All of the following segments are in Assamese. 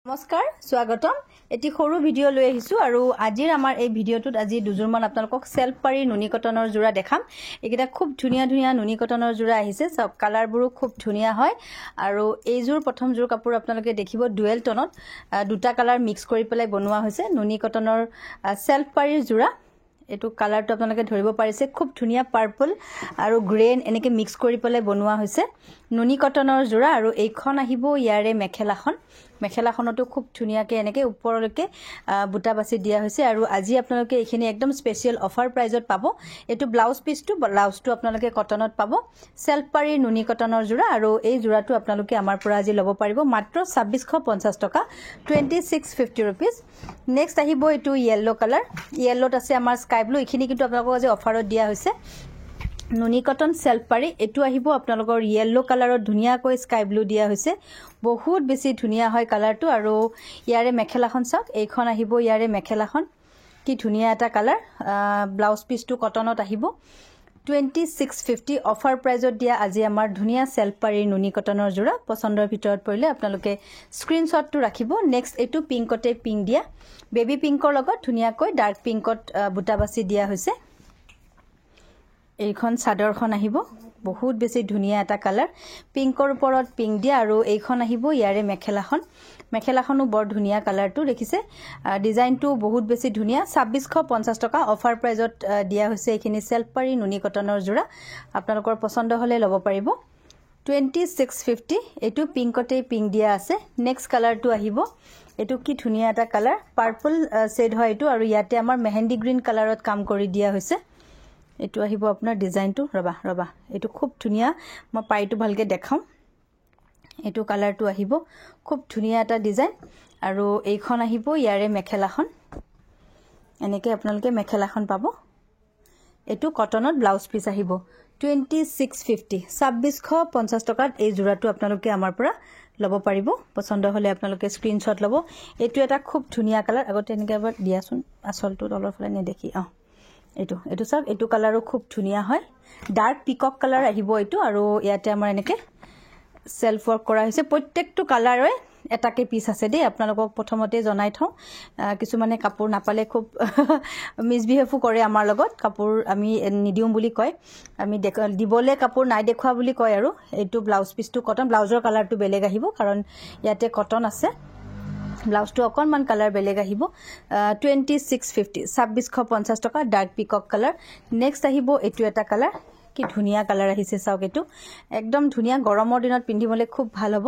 নমস্কাৰ স্বাগতম এটি সৰু ভিডিও লৈ আহিছো আৰু আজিৰ আমাৰ এই ভিডিওটোত আজি দুজোৰমান আপোনালোকক সেলফ পাৰি নুনি কটনৰ জোৰা দেখাম এইকেইটা খুব ধুনিয়া ধুনিয়া নুনি কটনৰ জোৰা আহিছে সব কালাৰবোৰো খুব ধুনিয়া হয় আৰু এই জোৰ প্ৰথম জোৰ কাপোৰ আপোনালোকে দেখিব ডুৱেল টনত দুটা কালাৰ মিক্স কৰি পেলাই বনোৱা হৈছে নুনি কটনৰ সেলফ পাৰিৰ জোৰা এটো কালাৰটো আপোনালোকে ধৰিব পাৰিছে খুব ধুনিয়া পাৰ্পল আৰু গ্ৰেন এনেকে মিক্স কৰি পেলাই বনোৱা হৈছে নুনি কটনৰ জোৰা আৰু এইখন আহিব ইয়াৰে মেখেলাখনটো খুব ধুনিয়াকে এনেকে ওপৰলৈকে বুটা বাছি দিয়া হৈছে আৰু আজি আপোনালোকে এইখিনি একদম স্পেশাল অফাৰ প্ৰাইজত পাব এটো ব্লাউজটো আপোনালোকে কটনত পাব সেলফ পাৰি নুনি কটনৰ জোৰা আৰু এই জোৰাটো আপোনালোকে আমাৰ পৰা আজি ল'ব পাৰিব মাত্ৰ 2650 টকা 2650 rupees নেক্সট আহিব এটো yellow কালাৰ yellowত আছে আমাৰ স্কাই ব্লু এইখিনি কিন্তু আপোনালোকক আজি অফাৰত দিয়া হৈছে নুনি কটন সেলফ পাৰি এটো আহিব আপোনালোকৰ yellow কালাৰত ধুনিয়া কৈ স্কাই ব্লু দিয়া হৈছে বহুত বেছি ধুনিয়া হয় কালাৰটো আৰু ইয়াৰে মেখেলাখন চাওক এইখন আহিব ইয়াৰে মেখেলাখন কি ধুনিয়া এটা কালাৰ ব্লাউজ পিসটো কটনত আহিব 2650 অফাৰ প্ৰাইজত দিয়া আজি আমাৰ ধুনিয়া সেলফ পাৰি নুনি কটনৰ জোৰা পছন্দৰ ভিতৰত পৰিলে আপোনালোকে স্ক্ৰিনশ্বটটো ৰাখিব নেক্সট এটো পিংকতে পিং দিয়া বেবি পিংকৰ লগত ধুনিয়াকৈ ডাৰ্ক পিংকত বুটা বাছি দিয়া হৈছে এইখন চাদৰখন আহিব বহুত বেছি ধুনিয়া এটা কালাৰ পিংকৰ ওপৰত পিং দিয়া আৰু এইখন আহিব ইয়াৰে মেখেলাখনো বৰ ধুনিয়া কালাৰটো দেখিছে ডিজাইনটো বহুত বেছি ধুনিয়া 2650 টকা অফাৰ প্ৰাইজত দিয়া হৈছে এইখিনি সেলফ পাৰি নুনি কটনৰ জোৰা আপোনালোকৰ পছন্দ হলে ল'ব পাৰিব 2650 এটো পিংকতে পিং দিয়া আছে নেক্সট কালাৰটো আহিব এটো কি ধুনিয়া এটা কালাৰ পাৰ্পল শেড হয় এটো আৰু ইয়াতে আমাৰ মেহেন্দি গ্ৰীন কালাৰত কাম কৰি দিয়া হৈছে এটো আহিব আপোনাৰ ডিজাইনটো ৰবা এটো খুব ধুনিয়া মই পাইটো ভালকে দেখাম এটো কালাৰটো আহিব খুব ধুনিয়া এটা ডিজাইন আৰু এইখন আহিব ইয়াৰে মেখেলাখন এনেকে আপোনালোকে মেখেলাখন পাব এটো কটনত ব্লাউজ পিস আহিব 2650 টকাত এই জোৰাটো আপোনালোকে আমাৰ পৰা ল'ব পাৰিব পছন্দ হলে আপোনালোকে স্ক্ৰিনশ্বট ল'ব এটো এটা খুব ধুনিয়া কালাৰ আগতে এনেকে এবাৰ দিয়াছোন আসলটো তলৰ ফালে নেদেখি এটো সব এটো কালাৰো খুব ধুনিয়া হয় ডাৰ্ক পিকক কালাৰ আহিব এটো আৰু ইয়াতে আমাৰ এনেকে সেলফ ওয়াৰ্ক কৰা হৈছে প্ৰত্যেকটো কালাৰৰে এটাকে পিস আছে দেই আপোনালোকক প্ৰথমতে জনাই থওঁ কিছু মানে কাপোৰ নাপালে খুব মিসবিহেভু কৰে আমাৰ লগত কাপোৰ আমি নিদিও বুলি কয় আমি দিবলে কাপোৰ নাই দেখুৱা বুলি কয় আৰু এটো ব্লাউজ পিসটো কটন ব্লাউজৰ কালাৰটো বেলেগ আহিব কাৰণ ইয়াতে কটন আছে ব্লাউজটো অকনমান কালাৰ বেলেগ আহিব 2650 টকা ডাৰ্ক পিকক কালাৰ নেক্সট আহিব এটো এটা কালাৰ কি ধুনিয়া কালাৰ আহিছে চাওক এটো একদম ধুনিয়া গৰমৰ দিনত পিন্ধিবলে খুব ভাল হ'ব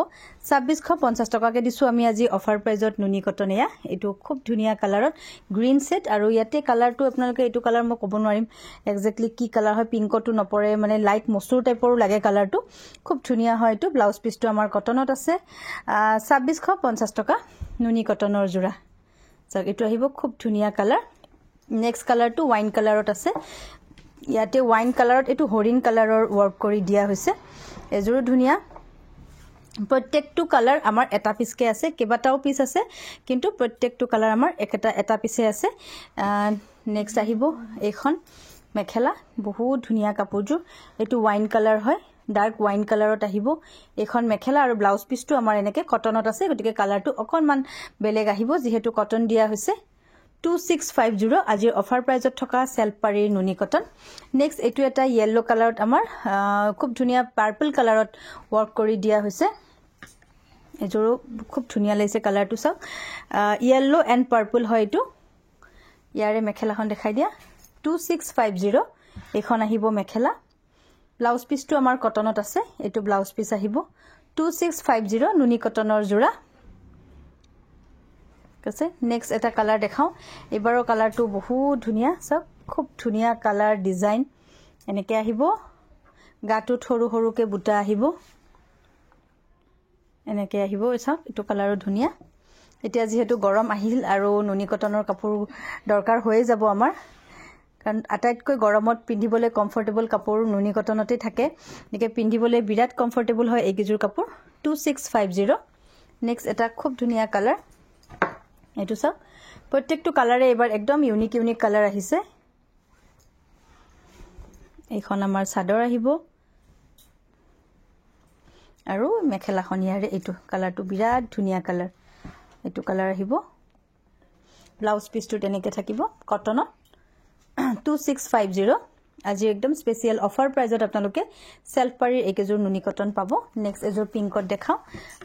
2650 টকাকে দিছো আমি আজি অফাৰ প্ৰাইজত নুনি কটন এয়া এটো খুব ধুনিয়া কালাৰত গ্ৰীন সেট আৰু ইয়াতে কালাৰটো আপোনালোকে এটো কালাৰ মই ক'ব নোৱাৰিম এক্স্যাক্টলি কি কালাৰ হয় পিংকটো নপৰে মানে লাইট মসুৰ টাইপৰো লাগে কালাৰটো খুব ধুনিয়া হয় এটো ব্লাউজ পিসটো আমাৰ কটনত আছে 2650 টকা নুনি কটনৰ জোৰা চাওক এটো আহিব খুব ধুনিয়া কালাৰ নেক্সট কালাৰটো ওয়াইন কালাৰত আছে ইয়াতে ওয়াইন কালাৰত এটো হৰিণ কালাৰৰ ওয়াৰ্ক কৰি দিয়া হৈছে এজোৰ ধুনিয়া প্ৰত্যেকটো কালাৰ আমাৰ এটা পিসকে আছে কেবাটাও পিস আছে কিন্তু প্ৰত্যেকটো কালাৰ আমাৰ এটা পিসে আছে নেক্সট আহিব এইখন মেখেলা বহুত ধুনিয়া কাপোৰজোৰ এটো ওয়াইন কালাৰ হয় ডাৰ্ক ওয়াইন কালাৰত আহিব এখন মেখেলা আৰু ব্লাউজ পিসটো আমাৰ এনেকে কটনত আছে গতিকে কালাৰটো অকনমান বেলেগ আহিব যেহেতু কটন দিয়া হৈছে 2650 আজিৰ অফাৰ প্ৰাইজত থকা সেলফ পাৰি নুনি কটন নেক্সট এটো এটা yellow কালাৰত আমাৰ খুব ধুনিয়া পাৰ্পল কালাৰত ওয়াৰ্ক কৰি দিয়া হৈছে এজোৰ খুব ধুনিয়া লাগিছে কালাৰটো চাওক yellow এন্ড পাৰ্পল হয় এটো ইয়াৰে মেখেলাখন দেখাই দিয়া 2650 এখন আহিব মেখেলা ব্লাউজ পিসটো আমাৰ কটনত আছে এটো ব্লাউজ পিস আহিব 2650 নুনি কটনৰ জোৰা আছে নেক্সট এটা কালাৰ দেখাও এবাৰৰ কালাৰটো বহুত ধুনিয়া সব খুব ধুনিয়া কালাৰ ডিজাইন এনেকে আহিব গাটো সৰু সৰুকে বুটা আহিব এনেকে আহিব সব এটো কালাৰো ধুনিয়া এতিয়া যেহেতু গৰম আহিল আৰু নুনি কটনৰ কাপোৰ দৰকাৰ হৈ যাব আমাৰ কাৰণ আটাইতকৈ গৰমত পিন্ধিবলে কমফৰ্টেবল কাপোৰ নুনি কটনতে থাকে নিকে পিন্ধিবলে বিৰাট কমফৰ্টেবল হয় এইগিজুৰ কাপোৰ 2650 নেক্সট এটা খুব ধুনিয়া কালাৰ এটো সব প্ৰত্যেকটো কালাৰে এবাৰ একদম ইউনিক কালাৰ আহিছে এইখন আমাৰ চাদৰ আহিব আৰু মেখেলাখন ইয়াৰে এটো কালাৰটো বিৰাট ধুনিয়া কালাৰ এইটো কালাৰ আহিব ব্লাউজ পিছটো তেনেকৈ থাকিব কটনত 2650 আজি একদম স্পেচিয়েল অফাৰ প্ৰাইজত আপোনালোকে সেলফ পাৰি একেজোৰ নুনি কটন পাব নেক্সট এজোৰ পিংকত দেখাও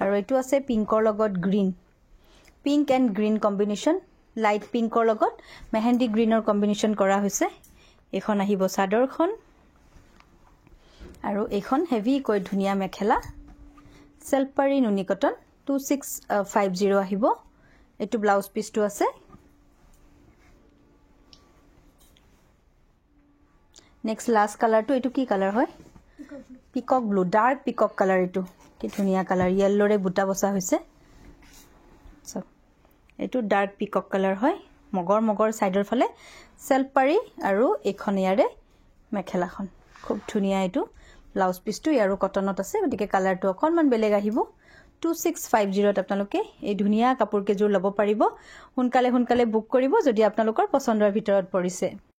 আৰু এইটো আছে পিংকৰ লগত green pink and green combination light পিংকৰ লগত মেহেন্দি গ্ৰীনৰ কম্বিনেশ্যন কৰা হৈছে এখন আহিব চাদৰখন আৰু এখন হেভি কৈ ধুনিয়া মেখেলা সেলফ পাৰি নুনি কটন 2650 আহিব এটো ব্লাউজ পিছটো আছে নেক্সট লাষ্ট কালাৰটো এটো কি কালাৰ হয় পিকক ব্লু ডাৰ্ক পিকক কালাৰ এটো কি ধুনিয়া কালাৰ ইয়েলোৰে বুটা বসা হৈছে সব এটো ডাৰ্ক পিকক কালাৰ হয় মগৰ সাইডৰ ফালে সেলফ পাৰি আৰু এখন ইয়াৰে মেখেলাখন খুব ধুনিয়া এটো ব্লাউজ পিছটো ইয়াৰো কটনত আছে গতিকে কালাৰটো অকনমান বেলেগ আহিব 2650 ত আপোনালোকে এই ধুনিয়া কাপোৰ কেজোৰ লব পাৰিব হুনকালে বুক কৰিব যদি আপোনালোকৰ পছন্দৰ ভিতৰত পৰিছে